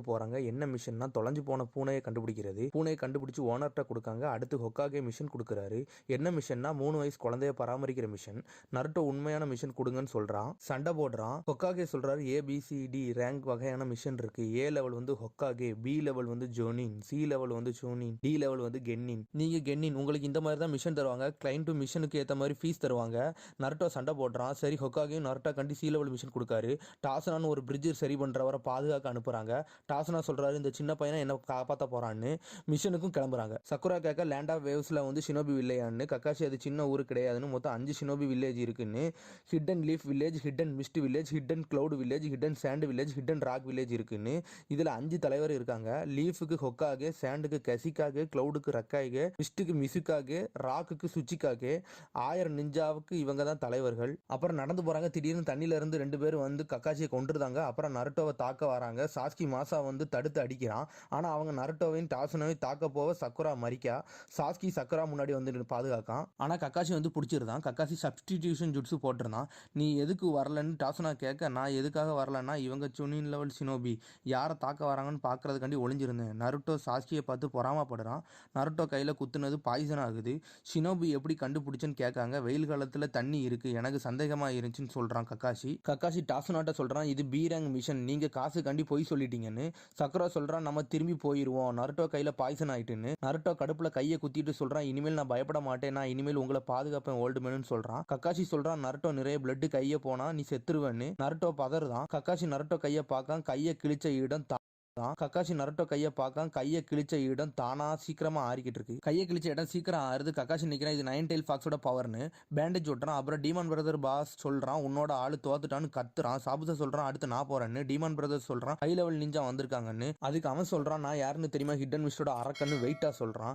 போறாங்க. என்ன மிஷன்னா தொலைஞ்சு போன பூனையை கண்டுபிடிக்கிறது. பூனையை கண்டுபிடிச்சு ஓனர்கிட்ட கொடுக்காங்க. அடுத்து ஹொக்காகே மிஷன் கொடுக்குறாரு. என்ன மிஷன்னா 3 வயசு குழந்தைய பராமரிக்கிற மிஷன். நருட்டோ உண்மையான மிஷன் கொடுங்கன்னு சொல்றான். சண்டை போடுறான். ஹொக்காகே சொல்றாரு ABCD ரேங்க் வகையான மிஷன் இருக்கு. A லெவல் வந்து ஹொக்காகே, B லெவல் வந்து ஜோனின், C லெவல் வந்து சோனின், D லெவல் வந்து கென்னின். நீங்க கென்னின், உங்களுக்கு இந்த மாதிரி தான் மிஷன் தருவாங்க. கிளைண்ட் டு மிஷனுக்கு ஏற்ற மாதிரி ஃபீஸ் தருவாங்க. நருட்டோ சண்டை போடுறான். சரி ஹொக்காகே நருட்டோ கண்டி C லெவல் மிஷன் கொடுக்காரு. டாசனான்னு ஒரு பிரிட்ஜ் சரி பண்றவரை பாதுகாக்க அனுப்புறாங்க. டாசனா சொல்றாரு இந்த சின்ன பையனை என்ன காப்பாற்ற போறான்னு. மிஷனுக்கும் கிளம்புறாங்க. சக்குரா கேட்க லேண்ட் ஆஃப் வேவ்ஸ்ல வந்து ஷினோபி வில்லேஜ்னு. கக்காஷி அது சின்ன ஊர் கிடையாதுன்னு, மொத்தம் 5 ஷினோபி வில்லேஜ் இருக்குன்னு. Hidden leaf village, hidden mist village, hidden cloud village, hidden sand village, hidden rock village இருக்குன்னு. இதுல 5 தலைவர் இருக்காங்க. லீஃபுக்கு ஹொக்காகே, சாண்டுக்கு கசிகாகே, கிளவுடுக்கு ரக்காய்கே, மிஸ்டுக்கு மிசுகாகே, ராக்குக்கு சுச்சிகாகே, 1000 நிஞ்சாவுக்கு இவங்க தான் தலைவர்கள். அப்புறம் நடந்து போறாங்க. திடீர்னு தண்ணியில இருந்து 2 பேர் வந்து கக்காஷியை கொண்டுருந்தாங்க. அப்புறம் நருட்டோவை தாக்க வராங்க. சாஸ்கி மாசா வந்து தடுத்து அடிக்கிறான். ஆனா அவங்க நருட்டோவையும் டாசனாவையும் தாக்க போக சக்குரா மறிக்கா. சாஸ்கி சக்குரா முன்னாடி வந்து பாதுகாக்கான். ஆனா கக்காஷி வந்து பிடிச்சிருந்தான். கக்காஷி சப்ஸ்டிடியூஷன் ஜுட்ஸு போட்டிருந்தான். நீ எதுக்கு வரலன்னு டாசனா கேட்க, நான் எதுக்காக வரலன்னா இவங்க சுனின் லெவல் ஷினோபி யாரை தாக்க வராங்கன்னு பார்க்கறதுக்காண்டி ஒளிஞ்சிருந்தேன். நருட்டோ சாஸ்கியை பார்த்து பொறாமப்படுறான். நருட்டோ கையில குத்துனது பாய்சன் ஆகுது. ஷினோபி எப்படி கண்டுபிடிச்சுன்னு கேட்காங்க. வெயில் காலத்துல தண்ணி இருக்கு, எனக்கு சந்தேகமா இருந்துச்சுன்னு சொல்றான் கக்காஷி. கக்காஷி டாசனாட்ட சொல்றான் இது B ரேங்க் மிஷன், நீங்க காசு கண்டி போய் சொல்லிட்டீங்கன்னு. சக்குரா சொல்றான் நம்ம திரும்பி போயிருவோம், நருட்டோ கையில பாய்சன் ஆயிட்டுன்னு. நருட்டோ கடுப்புல கையை குத்திட்டு சொல்றான் இனிமேல் நான் பயப்பட மாட்டேன், நான் இனிமேல் உங்களை பாதுகாப்பேன் ஓல்டு மேனு சொல்றான். கக்காஷி சொல்றான் நருட்டோ நிறைய பிளட் கையை போனா நீ செத்துருவேன்னு. நருட்டோ பதறுதான். கக்காஷி நருட்டோ கையை பார்க்க கையை கிழிச்ச இடம் கக்காஷி நருட்டோ கையை பார்க்க கையை கிழிச்ச இடம் தானா சீக்கிரமா ஆறிக்கிட்டு இருக்கு. கையை கிழிச்ச இடம் சீக்கிரம் ஆறுது. கக்காஷி நிற்கிறான். இது 9 டெயில் ஃபாக்ஸோட பவர்னு. பேண்டேஜ் ஓட்டுறான். அப்புறம் டீமன் பிரதர் பாஸ் சொல்றான் உன்னோட ஆளு தோத்துட்டான்னு கத்துறான். சாபுசா சொல்றான் அடுத்து நான் போறேன்னு. டீமன் பிரதர் சொல்றான் ஹை லெவல் நிஞ்சா வந்திருக்காங்கன்னு. அதுக்கு அவன் சொல்றான் நான் யாருன்னு தெரியுமா, ஹிடன் மிஸ்டோட அரக்கன்னு வெயிட்டா சொல்றான்.